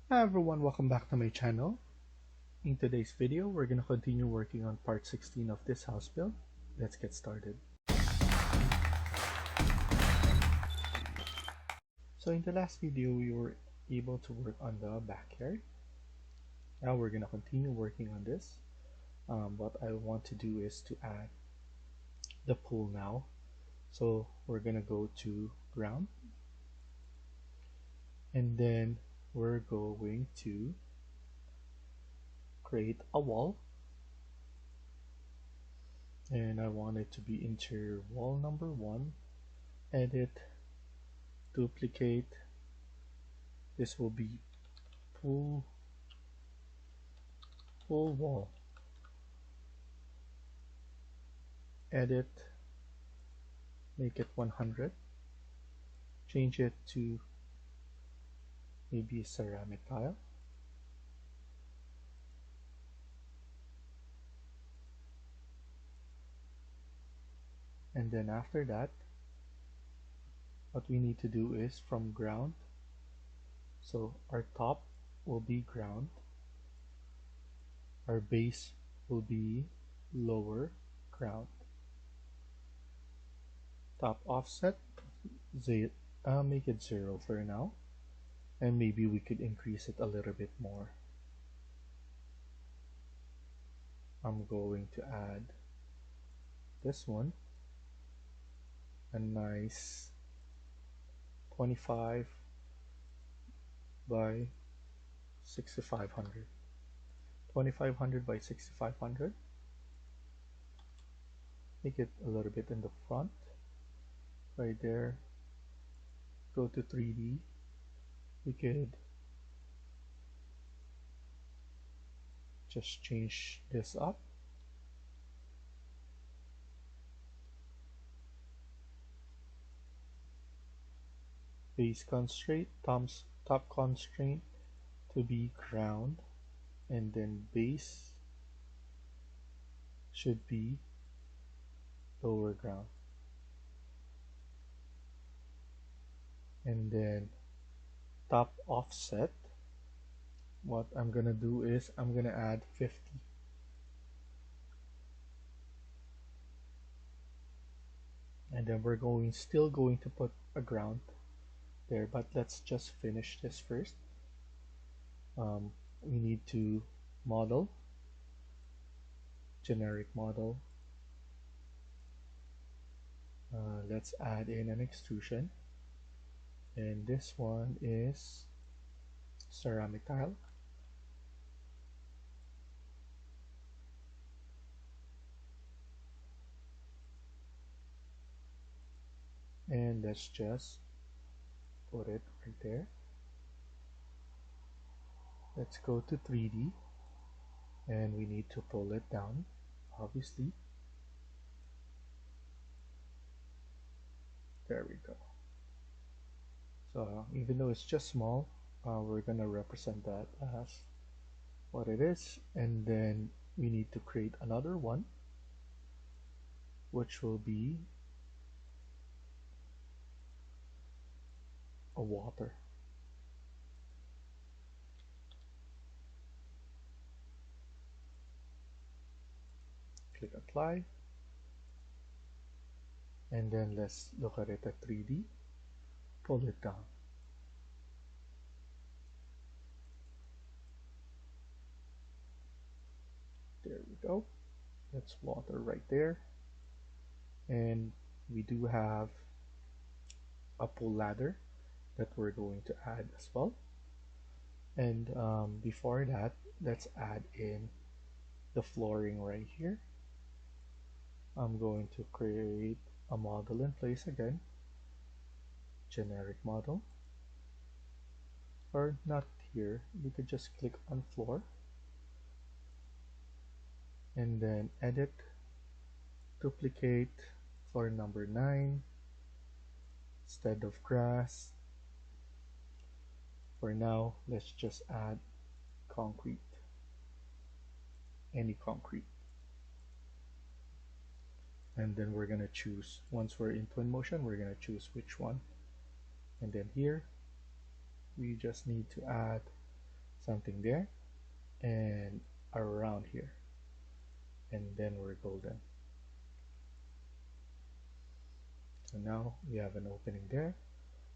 Hi everyone, welcome back to my channel. In today's video, we're going to continue working on part 16 of this house build. Let's get started. So in the last video, we were able to work on the backyard. Now we're going to continue working on this. What I want to do is to add the pool now. So we're going to go to ground. And then we're going to create a wall. And I want it to be interior wall number 1. Edit, duplicate. This will be pool wall. Edit, make it 100. Change it to maybe ceramic tile. And then after that, what we need to do is from ground. So our top will be ground. Our base will be lower ground. Top offset, make it 0 for now. And maybe we could increase it a little bit more. I'm going to add this one, a nice 25 by 6500. 2500 by 6500. Make it a little bit in the front, right there. Go to 3D. We could just change this up. Base constraint, top constraint to be ground, and then base should be lower ground. And then top offset, what I'm gonna do is I'm gonna add 50. And then we're still going to put a ground there, but let's just finish this first. We need to model, generic model. Let's add in an extrusion, and this one is ceramic tile. And let's just put it right there. Let's go to 3D, and we need to pull it down, obviously. There we go. So even though it's just small, we're gonna represent that as what it is. And then we need to create another one, which will be a water. Click apply, and then let's look at it at 3D. Pull it down. There we go. That's water right there. And we do have a pull ladder that we're going to add as well. And before that, let's add in the flooring right here. I'm going to create a model in place again, generic model, or not here. You could just click on floor and then edit, duplicate floor number 9 instead of grass. For now, let's just add concrete, any concrete. And then we're gonna choose, once we're in Twinmotion, we're gonna choose which one. And then here we just need to add something there, and around here, and then we're golden. So now we have an opening there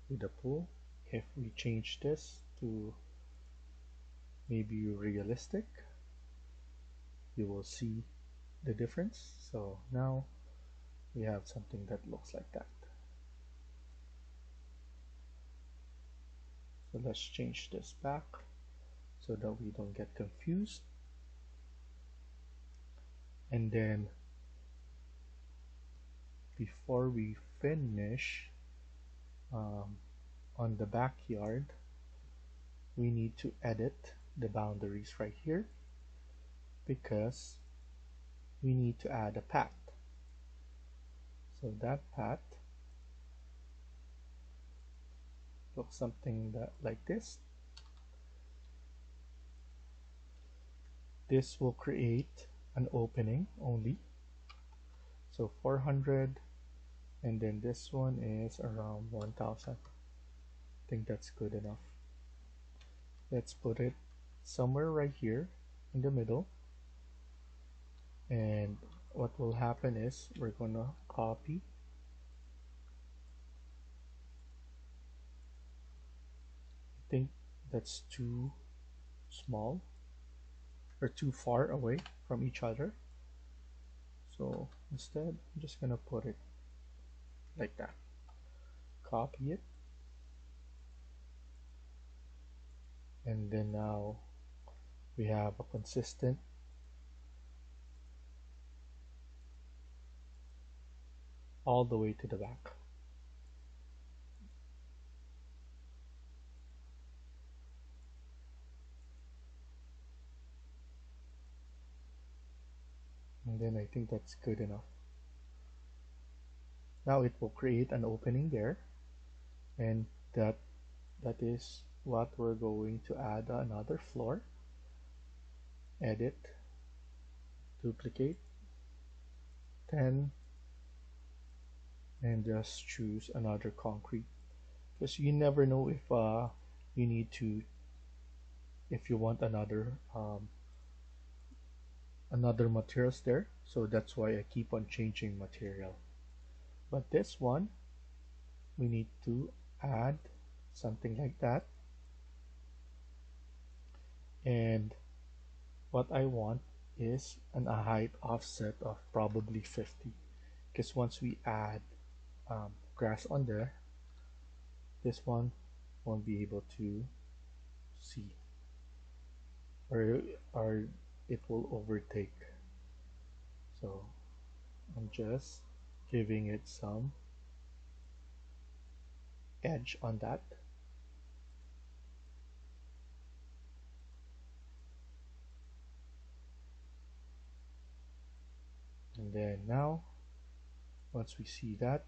with a pool. If we change this to maybe realistic, you will see the difference. So now we have something that looks like that. So let's change this back so that we don't get confused. And then before we finish on the backyard, we need to edit the boundaries right here because we need to add a path. So that path looks something like this. This will create an opening only. So 400, and then this one is around 1000. I think that's good enough. Let's put it somewhere right here in the middle. And what will happen is we're gonna copy I think that's too small or too far away from each other. So instead, I'm just gonna put it like that. Copy it. And then now we have a consistent all the way to the back. And then I think that's good enough. Now it will create an opening there, and that is what we're going to add another floor. Edit, duplicate, 10, and just choose another concrete, because you never know if you need to, if you want another materials there. So that's why I keep on changing material. But this one we need to add something like that, and what I want is a height offset of probably 50, because once we add grass on there, this one won't be able to see, or it will overtake. So I'm just giving it some edge on that. And then now, once we see that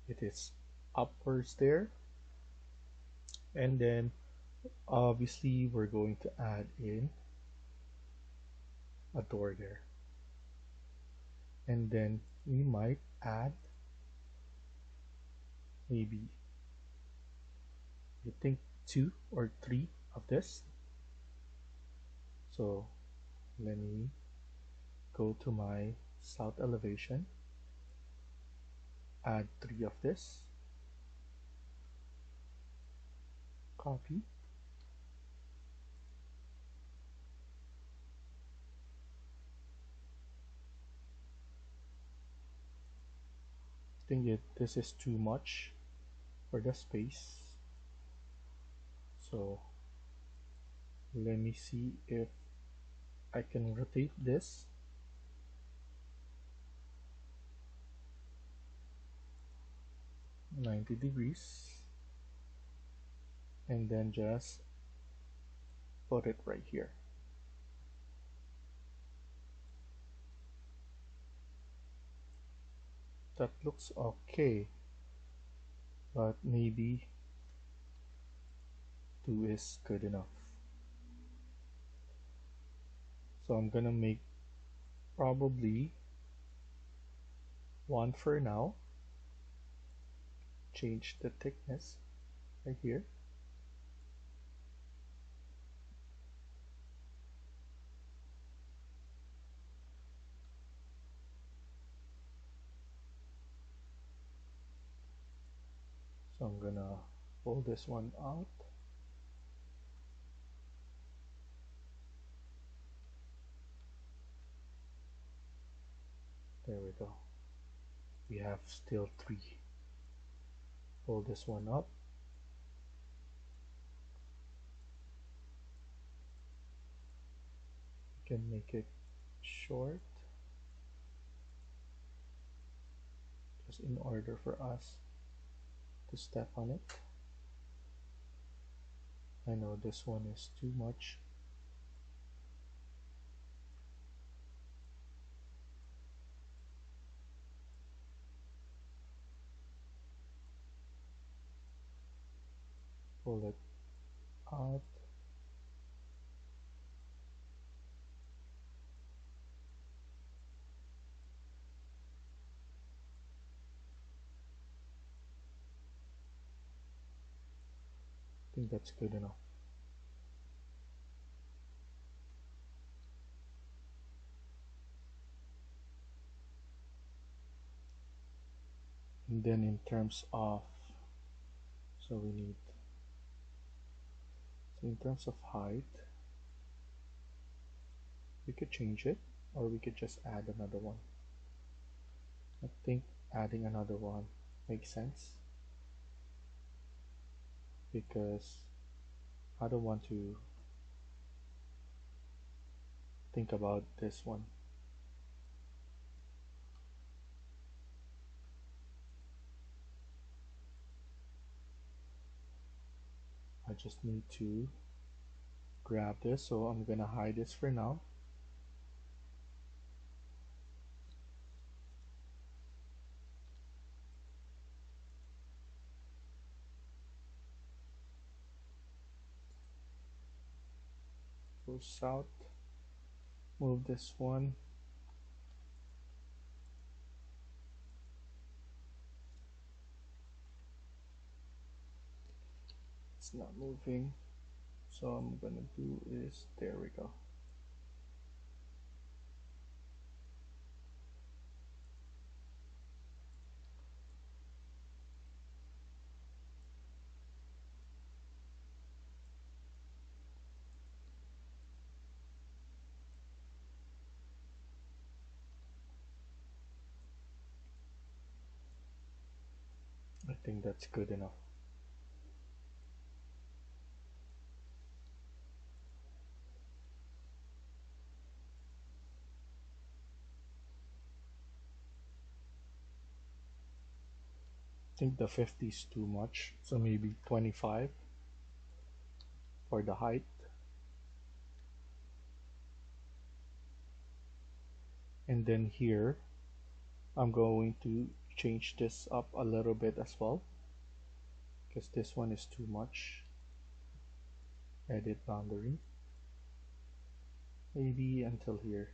it is upwards there, and then obviously we're going to add in a door there, and then we might add maybe, I think, 2 or 3 of this. So let me go to my south elevation, add 3 of this, copy, I think this is too much for the space, so let me see if I can rotate this. -90 degrees, and then just put it right here. That looks okay, but maybe 2 is good enough. So I'm gonna make probably 1 for now. Change the thickness right here. So I'm gonna pull this one out. There we go. We have still 3. Pull this one up. We can make it short, just in order for us to step on it. I know this one is too much. Pull it out. I think that's good enough. And then in terms of, so we need, so in terms of height, we could change it, or we could just add another one. I think adding another one makes sense, because I don't want to think about this one. I just need to grab this, so I'm gonna hide this for now. Go south, move this one. It's not moving, so I'm gonna do is, there we go. I think that's good enough. I think the 50 is too much, so maybe 25 for the height. And then here, I'm going to change this up a little bit as well, because this one is too much. Edit boundary, maybe until here.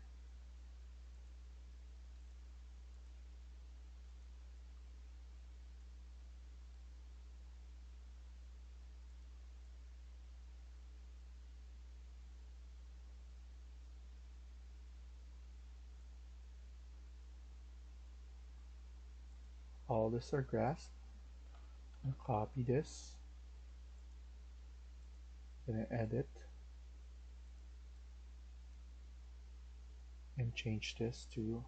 All this are grass. I'll copy this. Gonna edit and change this to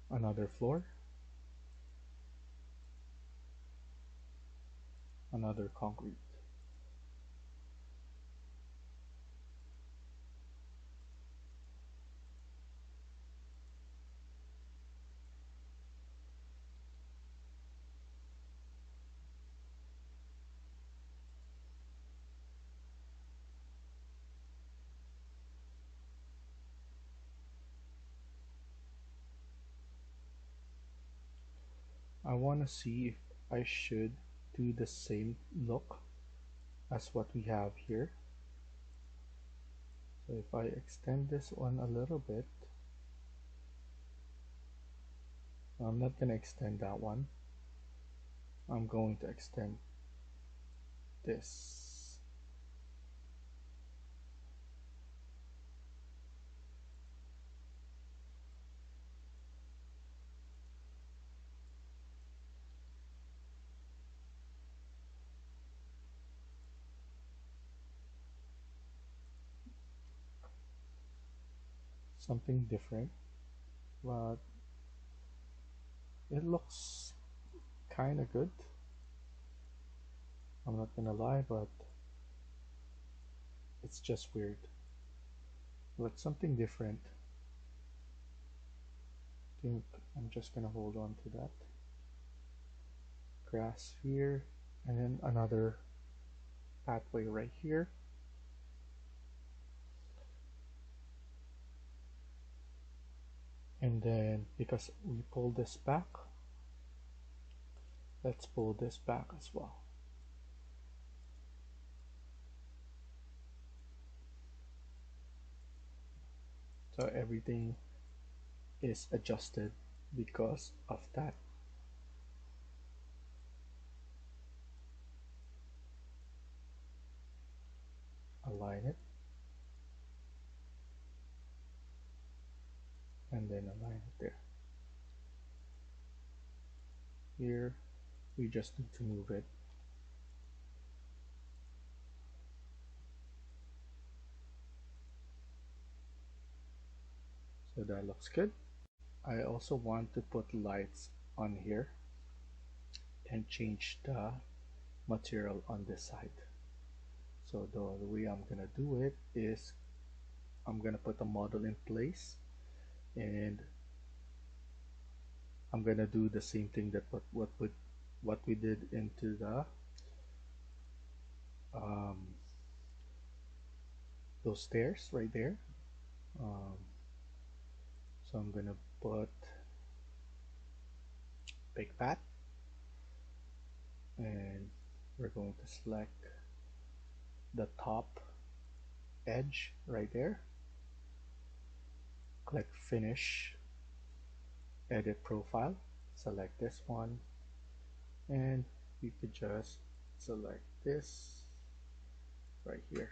another floor, another concrete. I want to see if I should do the same look as what we have here. So if I extend this one a little bit, I'm not going to extend that one. I'm going to extend this. something different, but it looks kind of good. I'm not gonna lie, but it's just weird. But something different. I think I'm just gonna hold on to that. Grass here, and then another pathway right here. And then because we pull this back, let's pull this back as well. So everything is adjusted because of that. Align it, and then align it there. Here, we just need to move it. So that looks good. I also want to put lights on here and change the material on this side. So the way I'm gonna do it is I'm gonna put a model in place, and I'm gonna do the same thing that what we did into the um, those stairs right there. Um, so I'm gonna put big path, and we're going to select the top edge right there. Click finish, edit profile, select this one, and you could just select this right here.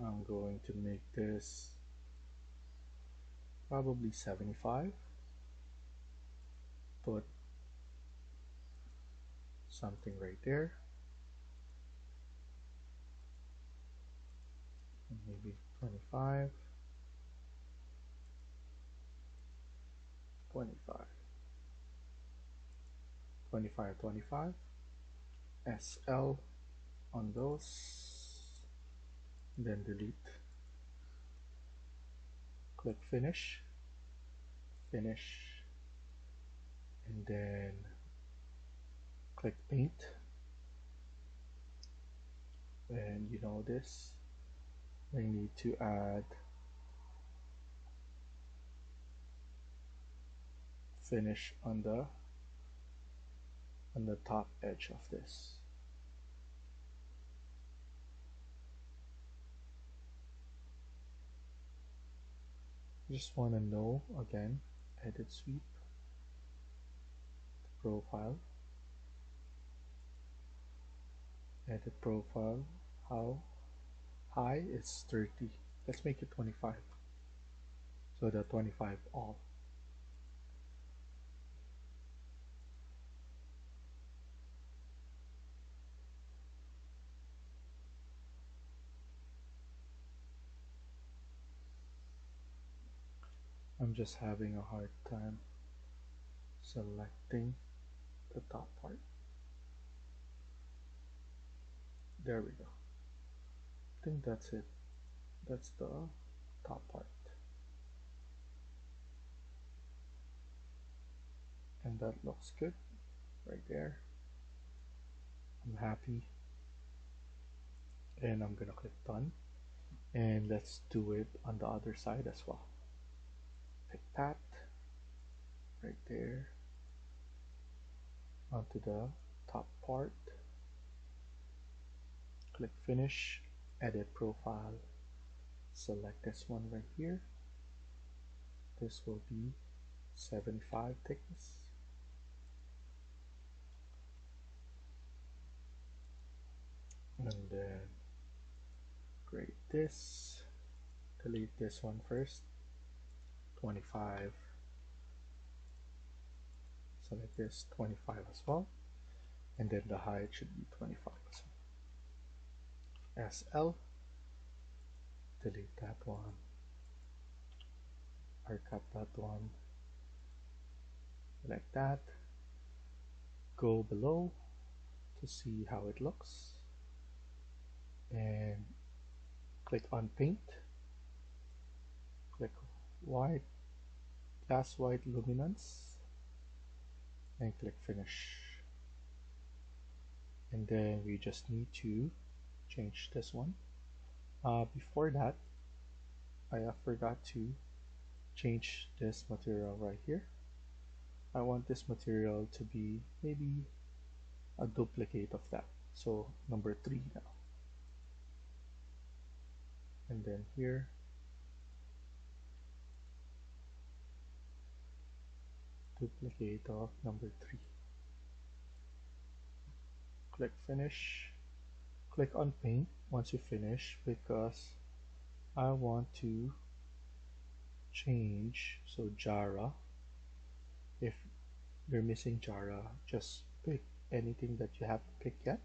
I'm going to make this probably 75. Put something right there, and maybe 25, 25, 25, 25, SL on those, then delete. Click finish, finish, and then click paint. And you know this, I need to add finish on the top edge of this. Just want to know again, edit sweep, profile, edit profile, how high is 30. Let's make it 25. So the 25 all. I'm just having a hard time selecting the top part. There we go. I think that's it. That's the top part. And that looks good right there. I'm happy. And I'm gonna click done. And let's do it on the other side as well. Pick that right there onto the top part. Click finish, edit profile, select this one right here. This will be 75 thickness. And then grade this, delete this one first, 25, select this 25 as well, and then the height should be 25 as well. SL, delete that one or cut that one like that. Go below to see how it looks and click on paint, click white, glass white luminance, and click finish. And then we just need to change this one. Before that, I forgot to change this material right here. I want this material to be maybe a duplicate of that, so number 3 now. And then here, duplicate of number 3. Click finish, click on paint once you finish, because I want to change. So Jara, if you're missing Jara, just pick anything that you haven't picked yet,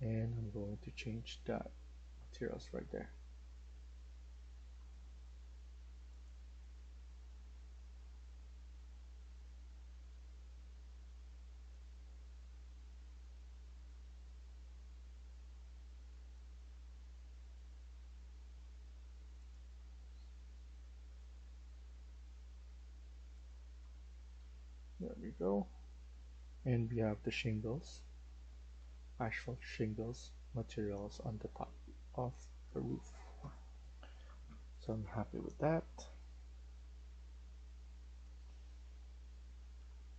and I'm going to change that materials right there. There we go. And we have the shingles, asphalt shingles materials on the top of the roof. So I'm happy with that.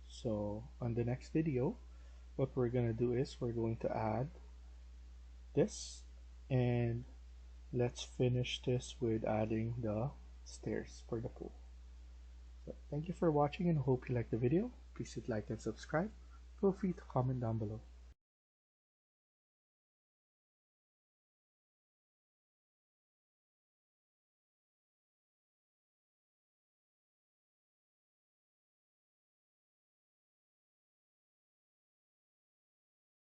So on the next video, what we're gonna do is we're going to add this, and let's finish this with adding the stairs for the pool. So thank you for watching and hope you liked the video. Please hit like and subscribe. Feel free to comment down below.